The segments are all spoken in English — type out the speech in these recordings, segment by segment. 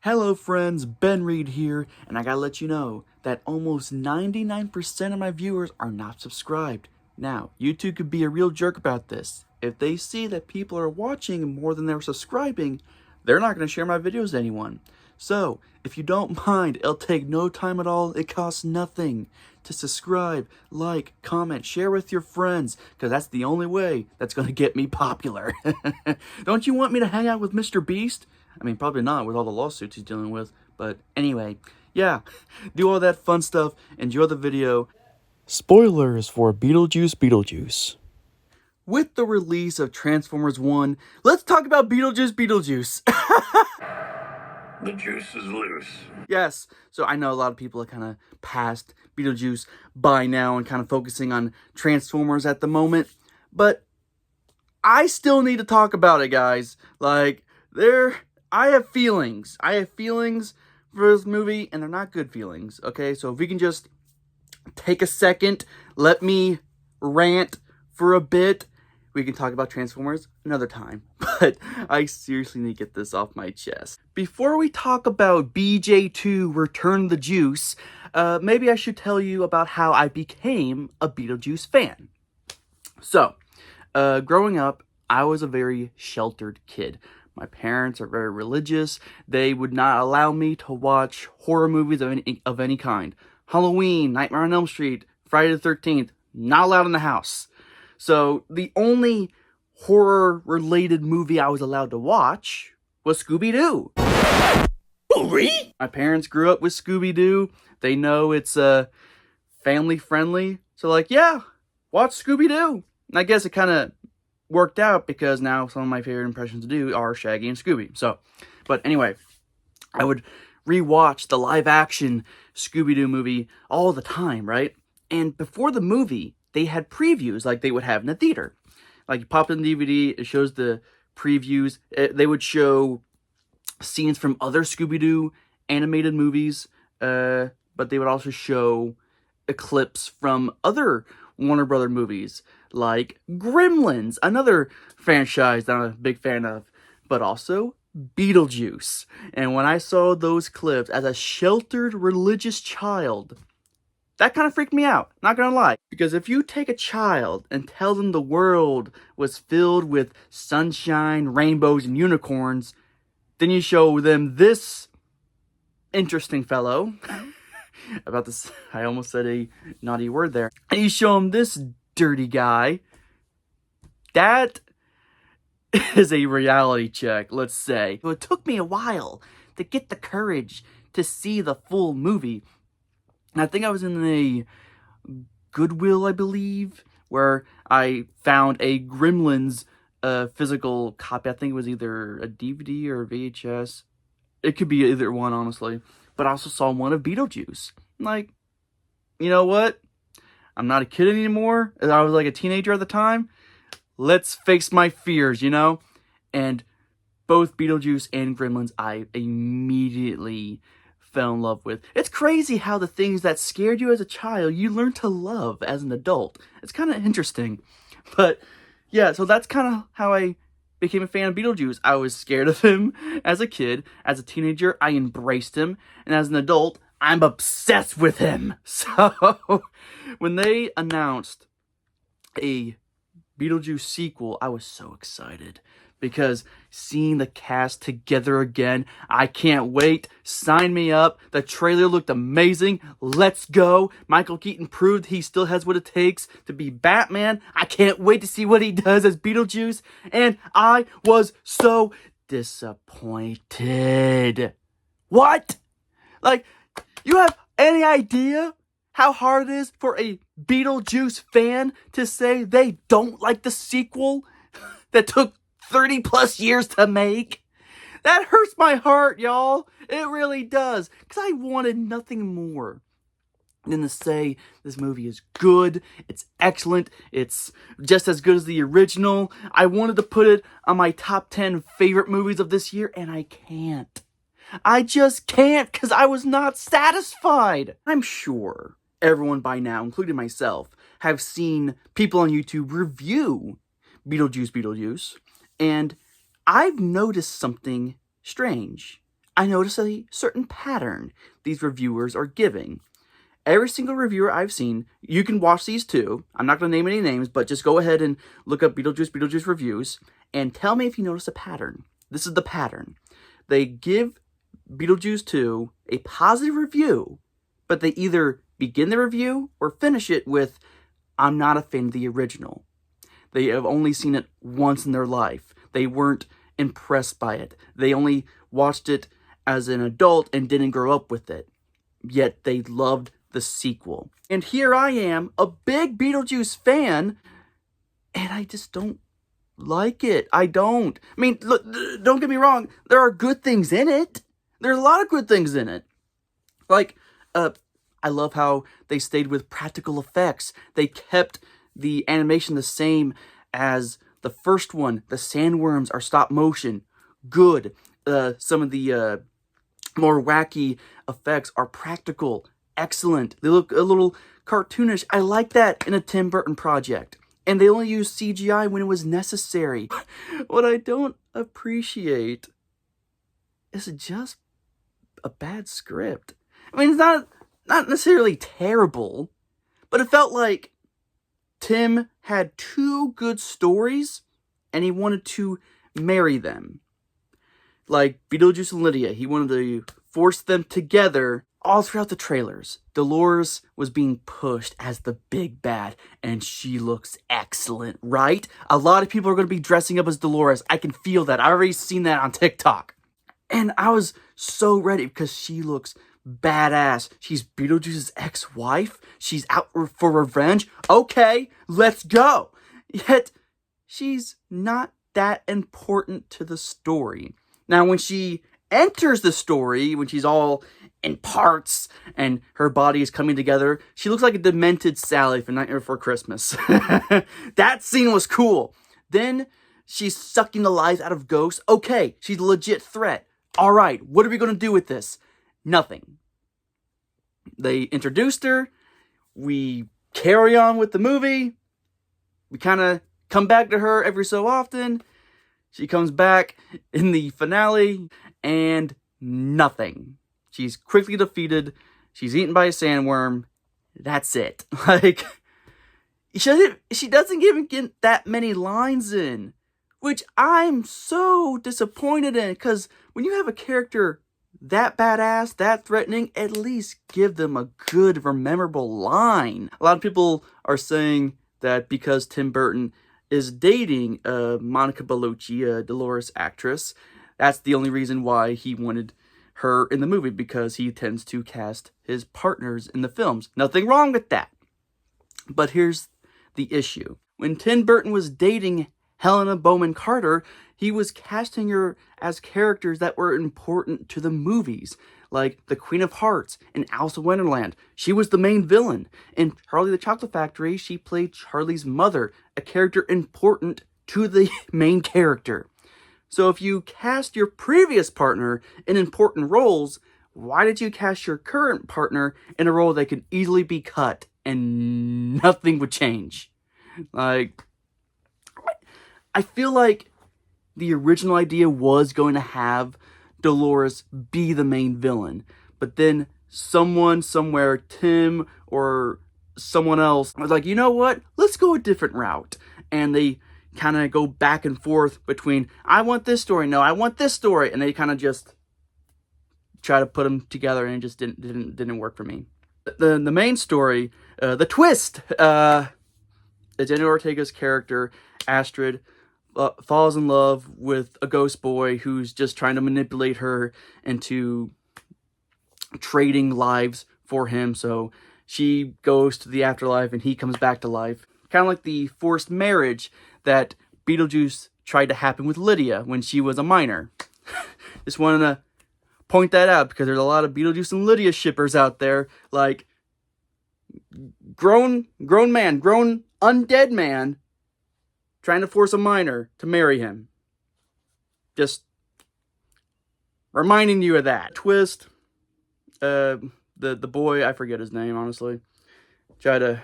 Hello friends, Benn Reid here, and I gotta let you know that almost 99% of my viewers are not subscribed. Now, YouTube could be a real jerk about this. If they see that people are watching more than they're subscribing, they're not going to share my videos to anyone. So, if you don't mind, it'll take no time at all, it costs nothing to subscribe, like, comment, share with your friends, because that's the only way that's going to get me popular. Don't you want me to hang out with Mr. Beast? I mean, probably not with all the lawsuits he's dealing with, but anyway, yeah, do all that fun stuff, enjoy the video. Spoilers for Beetlejuice Beetlejuice. With the release of Transformers 1, let's talk about Beetlejuice Beetlejuice. The juice is loose. Yes, so I know a lot of people are kind of past Beetlejuice by now and kind of focusing on Transformers at the moment, but I still need to talk about it, guys. Like, I have feelings. I have feelings for this movie, and they're not good feelings, okay? So if we can just take a second, let me rant for a bit, we can talk about Transformers another time. But I seriously need to get this off my chest. Before we talk about BJ2 Return the Juice, maybe I should tell you about how I became a Beetlejuice fan. So, growing up, I was a very sheltered kid. My parents are very religious. They would not allow me to watch horror movies of any kind. Halloween, Nightmare on Elm Street, Friday the 13th, not allowed in the house. So the only horror-related movie I was allowed to watch was Scooby-Doo. Really? My parents grew up with Scooby-Doo. They know it's family-friendly. So like, yeah, watch Scooby-Doo. And I guess it kind of worked out because now some of my favorite impressions to do are Shaggy and Scooby. So, but anyway, I would rewatch the live-action Scooby-Doo movie all the time, right? And before the movie, they had previews like they would have in the theater. Like, you pop in the DVD, it shows the previews. They would show scenes from other Scooby-Doo animated movies, but they would also show clips from other Warner Brother movies, like Gremlins, another franchise that I'm a big fan of, but also Beetlejuice. And when I saw those clips as a sheltered religious child, that kind of freaked me out, not gonna lie. Because if you take a child and tell them the world was filled with sunshine, rainbows, and unicorns, then you show them this interesting fellow. About this, I almost said a naughty word there. And you show them this dirty guy. That is a reality check, let's say. It took me a while to get the courage to see the full movie. I think I was in a Goodwill, I believe, where I found a Gremlins physical copy. I think it was either a DVD or a VHS. It could be either one, honestly. But I also saw one of Beetlejuice. Like, you know what? I'm not a kid anymore. I was like a teenager at the time. Let's face my fears, you know? And both Beetlejuice and Gremlins, I immediately fell in love with. It's crazy how the things that scared you as a child, you learn to love as an adult. It's kind of interesting. But yeah, so that's kind of how I became a fan of Beetlejuice. I was scared of him as a kid. As a teenager, I embraced him. And as an adult, I'm obsessed with him. So when they announced a Beetlejuice sequel, I was so excited. Because seeing the cast together again, I can't wait. Sign me up. The trailer looked amazing. Let's go. Michael Keaton proved he still has what it takes to be Batman. I can't wait to see what he does as Beetlejuice. And I was so disappointed. What? Like, you have any idea how hard it is for a Beetlejuice fan to say they don't like the sequel that took 30 plus years to make? That hurts my heart, y'all. It really does. Because I wanted nothing more than to say this movie is good, it's excellent, it's just as good as the original. I wanted to put it on my top 10 favorite movies of this year, and I can't. I just can't, because I was not satisfied. I'm sure everyone by now, including myself, have seen people on YouTube review Beetlejuice Beetlejuice. And I've noticed something strange. I notice a certain pattern these reviewers are giving. Every single reviewer I've seen, you can watch these too. I'm not going to name any names, but just go ahead and look up Beetlejuice reviews and tell me if you notice a pattern. This is the pattern. They give Beetlejuice 2 a positive review, but they either begin the review or finish it with, I'm not a fan of the original. They have only seen it once in their life. They weren't impressed by it. They only watched it as an adult and didn't grow up with it. Yet they loved the sequel. And here I am, a big Beetlejuice fan, and I just don't like it. I don't. I mean, look, don't get me wrong. There are good things in it. There's a lot of good things in it. Like, I love how they stayed with practical effects. They kept the animation the same as the first one. The sandworms are stop motion. Good. Some of the more wacky effects are practical. Excellent. They look a little cartoonish. I like that in a Tim Burton project. And they only use CGI when it was necessary. What I don't appreciate is just a bad script. I mean, it's not necessarily terrible, but it felt like Tim had two good stories and he wanted to marry them. Like Beetlejuice and Lydia, he wanted to force them together. All throughout the trailers, Dolores was being pushed as the big bad, and she looks excellent, right? A lot of people are going to be dressing up as Dolores. I can feel that. I already seen that on TikTok. And I was so ready because she looks badass. She's Beetlejuice's ex-wife. She's out for revenge. Okay, let's go. Yet, she's not that important to the story. Now, when she enters the story, when she's all in parts and her body is coming together, she looks like a demented Sally from Nightmare Before Christmas. That scene was cool. Then she's sucking the life out of ghosts. Okay, she's a legit threat. All right, what are we going to do with this? Nothing. They introduced her. We carry on with the movie. We kind of come back to her every so often. She comes back in the finale and nothing. She's quickly defeated. She's eaten by a sandworm. That's it. Like, she doesn't even get that many lines in, which I'm so disappointed in, because when you have a character that badass, that threatening, at least give them a good, memorable line. A lot of people are saying that because Tim Burton is dating Monica Bellucci, a Dolores actress, that's the only reason why he wanted her in the movie, because he tends to cast his partners in the films. Nothing wrong with that. But here's the issue. When Tim Burton was dating Helena Bonham Carter, he was casting her as characters that were important to the movies, like the Queen of Hearts and Alice in Wonderland. She was the main villain. In Charlie the Chocolate Factory, she played Charlie's mother, a character important to the main character. So if you cast your previous partner in important roles, why did you cast your current partner in a role that could easily be cut and nothing would change? Like, I feel like the original idea was going to have Dolores be the main villain, but then someone somewhere, Tim or someone else, was like, you know what? Let's go a different route. And they kind of go back and forth between, I want this story, no, I want this story, and they kind of just try to put them together, and it just didn't work for me. The main story, the twist, Jenna Ortega's character, Astrid, falls in love with a ghost boy who's just trying to manipulate her into trading lives for him, so she goes to the afterlife and he comes back to life. Kind of like the forced marriage that Beetlejuice tried to happen with Lydia when she was a minor. Just wanted to point that out because there's a lot of Beetlejuice and Lydia shippers out there. Like, grown undead man trying to force a minor to marry him. Just reminding you of that. Twist. The boy, I forget his name, honestly, try to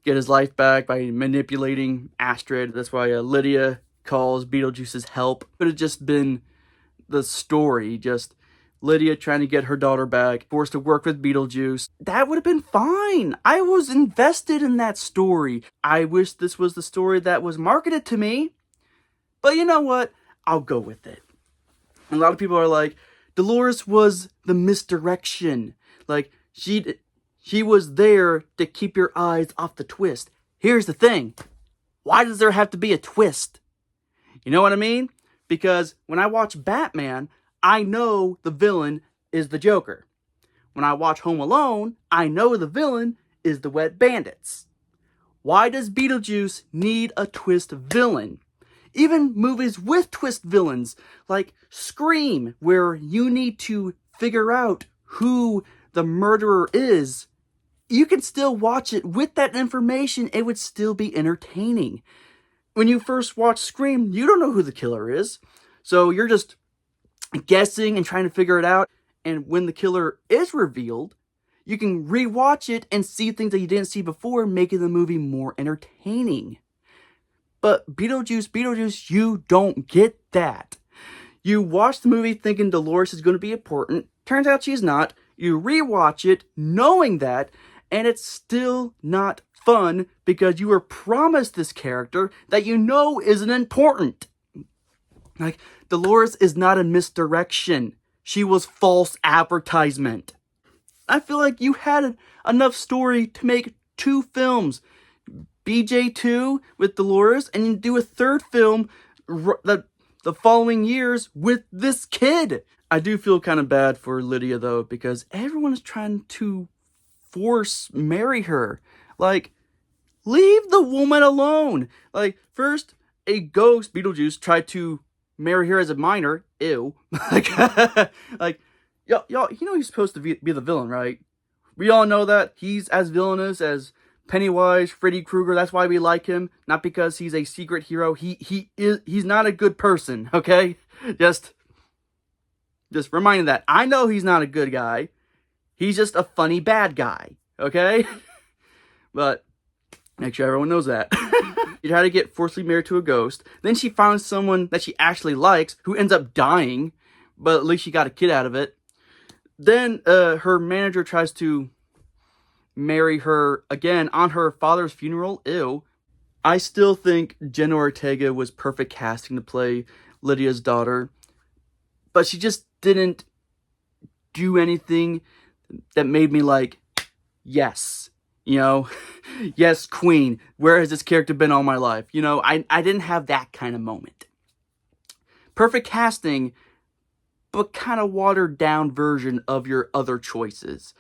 get his life back by manipulating Astrid. That's why Lydia calls Beetlejuice's help. But it's just been the story, just Lydia trying to get her daughter back, forced to work with Beetlejuice. That would have been fine. I was invested in that story. I wish this was the story that was marketed to me. But you know what? I'll go with it. A lot of people are like, Dolores was the misdirection. Like, she was there to keep your eyes off the twist. Here's the thing. Why does there have to be a twist? You know what I mean? Because when I watch Batman, I know the villain is the Joker. When I watch Home Alone, I know the villain is the Wet Bandits. Why does Beetlejuice need a twist villain? Even movies with twist villains, like Scream, where you need to figure out who the murderer is, you can still watch it with that information. It would still be entertaining. When you first watch Scream, you don't know who the killer is. So you're just guessing and trying to figure it out. And when the killer is revealed, you can rewatch it and see things that you didn't see before, making the movie more entertaining. But Beetlejuice, you don't get that. You watch the movie thinking Dolores is going to be important. Turns out she's not. You rewatch it knowing that, and it's still not fun because you were promised this character that you know isn't important. Like, Dolores is not a misdirection. She was false advertisement. I feel like you had enough story to make 2 films. BJ2 with Dolores, and you do a 3rd film the following years with this kid. I do feel kind of bad for Lydia, though, because everyone is trying to force marry her. Like, leave the woman alone. Like, first, a ghost, Beetlejuice, tried to marry her as a minor. Ew. like, y'all, you know he's supposed to be the villain, right? We all know that. He's as villainous as Pennywise, Freddy Krueger. That's why we like him. Not because he's a secret hero. He's not a good person, okay? Just reminding that. I know he's not a good guy. He's just a funny bad guy, okay? But make sure everyone knows that. You try to get forcibly married to a ghost. Then she finds someone that she actually likes who ends up dying, but at least she got a kid out of it. Then her manager tries to marry her again on her father's funeral. Ew. I still think Jenna Ortega was perfect casting to play Lydia's daughter, but she just didn't do anything that made me like, yes, you know, yes, queen, where has this character been all my life? You know, I didn't have that kind of moment. Perfect casting, but kind of watered down version of your other choices.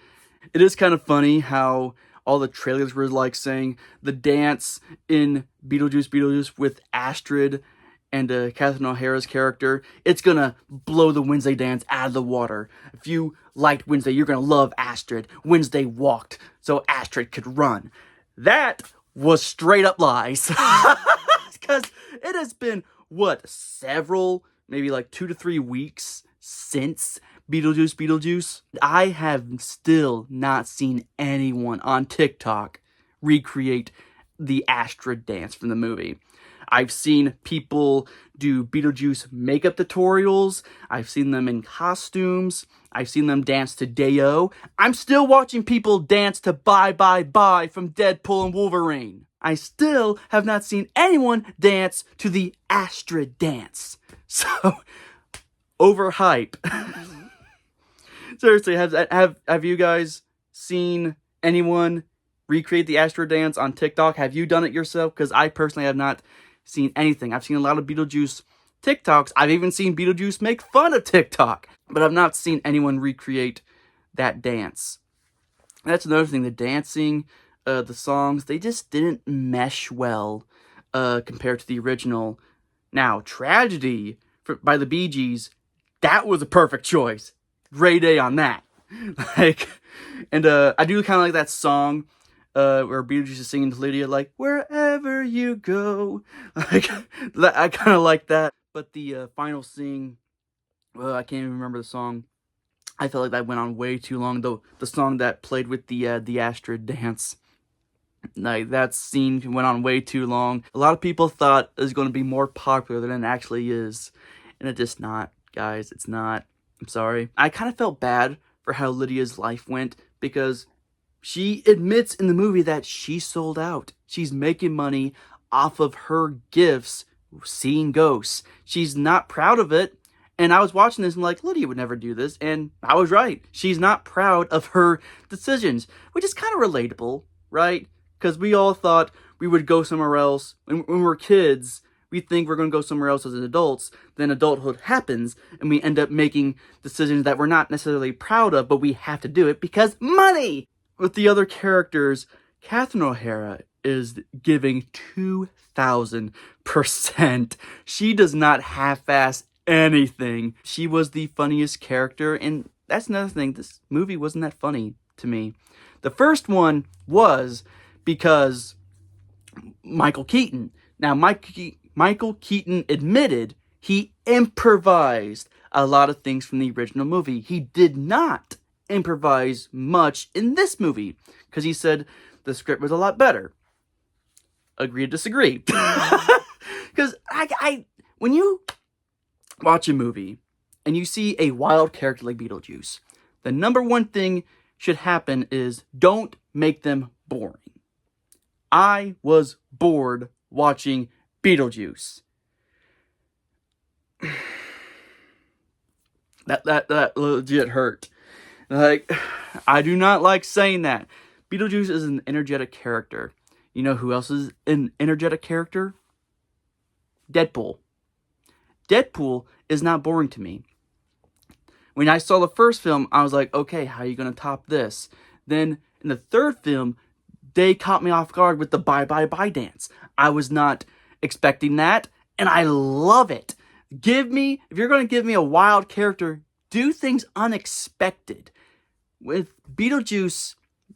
It is kind of funny how all the trailers were like saying the dance in Beetlejuice with Astrid and Catherine O'Hara's character, it's gonna blow the Wednesday dance out of the water. If you liked Wednesday, you're gonna love Astrid. Wednesday walked so Astrid could run. That was straight up lies. Because it has been, several, maybe like 2 to 3 weeks since Beetlejuice. I have still not seen anyone on TikTok recreate the Astrid dance from the movie. I've seen people do Beetlejuice makeup tutorials. I've seen them in costumes. I've seen them dance to Deo. I'm still watching people dance to Bye Bye Bye from Deadpool and Wolverine. I still have not seen anyone dance to the Astrid dance. So, overhype. Seriously, have you guys seen anyone recreate the Astrid dance on TikTok? Have you done it yourself? Because I personally have not seen anything. I've seen a lot of Beetlejuice TikToks. I've even seen Beetlejuice make fun of TikTok. But I've not seen anyone recreate that dance. That's another thing. The dancing, the songs, they just didn't mesh well compared to the original. Now, Tragedy by the Bee Gees, that was a perfect choice. Great A on that. I do kind of like that song where Beetlejuice is singing to Lydia, like, wherever you go. Like, I kind of like that. But the final scene, I can't even remember the song. I felt like that went on way too long, though. The song that played with the Astrid dance. Like, that scene went on way too long. A lot of people thought it was going to be more popular than it actually is. And it's just not, guys. It's not. I'm sorry. I kind of felt bad for how Lydia's life went because she admits in the movie that she sold out. She's making money off of her gifts, seeing ghosts. She's not proud of it. And I was watching this and like, Lydia would never do this. And I was right. She's not proud of her decisions, which is kind of relatable, right? Because we all thought we would go somewhere else. When we were kids, we think we're going to go somewhere else as adults. Then adulthood happens, and we end up making decisions that we're not necessarily proud of, but we have to do it because money! With the other characters, Catherine O'Hara is giving 2,000%. She does not half-ass anything. She was the funniest character, and that's another thing. This movie wasn't that funny to me. The first one was because Michael Keaton. Now, Michael Keaton admitted he improvised a lot of things from the original movie. He did not improvise much in this movie because he said the script was a lot better. Agree to disagree. Because when you watch a movie and you see a wild character like Beetlejuice, the number one thing should happen is don't make them boring. I was bored watching Beetlejuice. That legit hurt. Like, I do not like saying that. Beetlejuice is an energetic character. You know who else is an energetic character? Deadpool. Deadpool is not boring to me. When I saw the first film, I was like, okay, how are you going to top this? Then, in the third film, they caught me off guard with the bye bye bye dance. I was not expecting that, and I love it. If you're going to give me a wild character, do things unexpected. With Beetlejuice,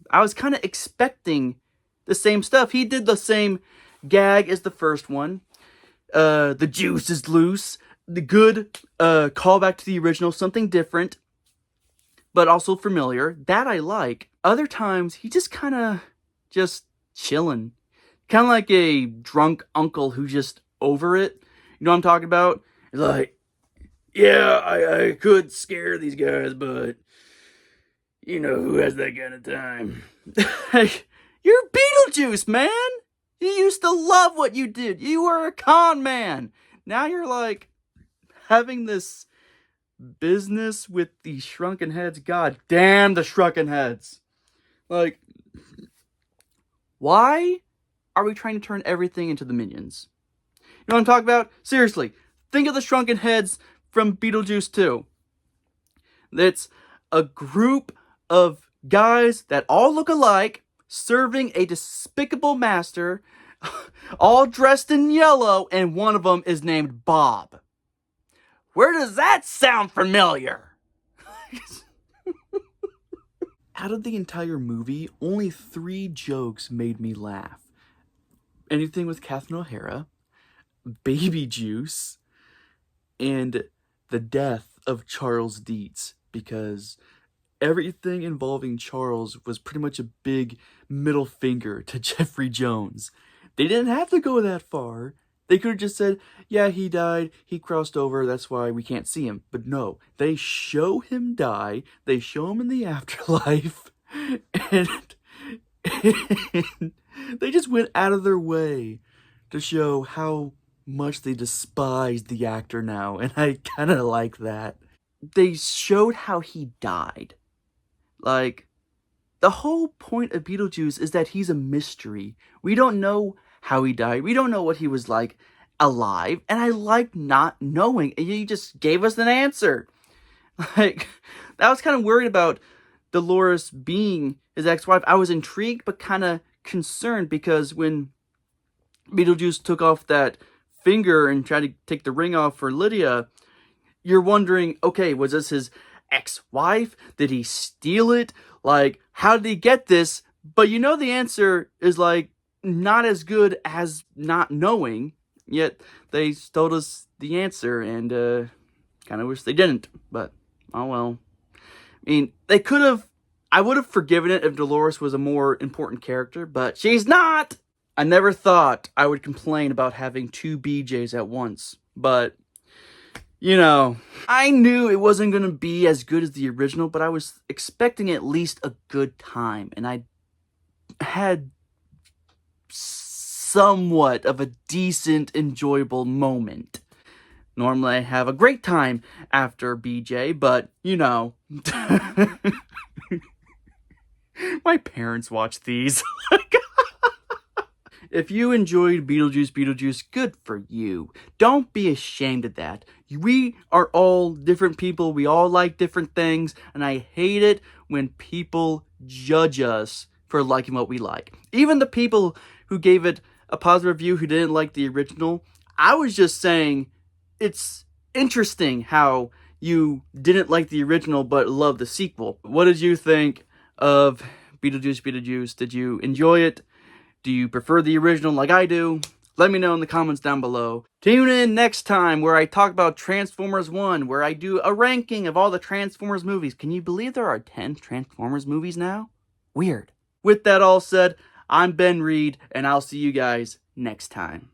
I was kind of expecting the same stuff. He did the same gag as the first one. The juice is loose. The good callback to the original, something different, but also familiar. That I like. Other times, he just kind of just chilling. Kind of like a drunk uncle who's just over it. You know what I'm talking about? It's like, yeah, I could scare these guys, but you know who has that kind of time. You're Beetlejuice, man! You used to love what you did. You were a con man. Now you're like having this business with the shrunken heads. God damn the shrunken heads. Like, why are we trying to turn everything into the Minions? You know what I'm talking about? Seriously, think of the shrunken heads from Beetlejuice 2. It's a group of guys that all look alike, serving a despicable master, all dressed in yellow, and one of them is named Bob. Where does that sound familiar? Out of the entire movie, only 3 jokes made me laugh. Anything with Catherine O'Hara, Baby Juice, and the death of Charles Dietz, because everything involving Charles was pretty much a big middle finger to Jeffrey Jones. They didn't have to go that far. They could have just said, yeah, he died, he crossed over, that's why we can't see him. But no, they show him die, they show him in the afterlife, and they just went out of their way to show how much they despise the actor now, and I kind of like that. They showed how he died. Like, the whole point of Beetlejuice is that he's a mystery. We don't know how he died. We don't know what he was like alive, and I like not knowing. And you just gave us an answer. Like, I was kind of worried about Dolores being his ex-wife. I was intrigued, but kind of concerned, because when Beetlejuice took off that finger and tried to take the ring off for Lydia, you're wondering, okay, was this his ex-wife? Did he steal it? Like, how did he get this? But you know the answer is, like, not as good as not knowing, yet they told us the answer, and kind of wish they didn't, but oh well. I mean, I would have forgiven it if Dolores was a more important character, but she's not! I never thought I would complain about having 2 BJs at once, but You know, I knew it wasn't going to be as good as the original, but I was expecting at least a good time, and I had somewhat of a decent, enjoyable moment. Normally I have a great time after BJ, but, you know, my parents watch these. If you enjoyed Beetlejuice Beetlejuice, good for you. Don't be ashamed of that. We are all different people. We all like different things. And I hate it when people judge us for liking what we like. Even the people who gave it a positive review who didn't like the original, I was just saying it's interesting how you didn't like the original but love the sequel. What did you think of Beetlejuice Beetlejuice? Did you enjoy it? Do you prefer the original like I do? Let me know in the comments down below. Tune in next time where I talk about Transformers 1, where I do a ranking of all the Transformers movies. Can you believe there are 10 Transformers movies now? Weird. With that all said, I'm Ben Reid, and I'll see you guys next time.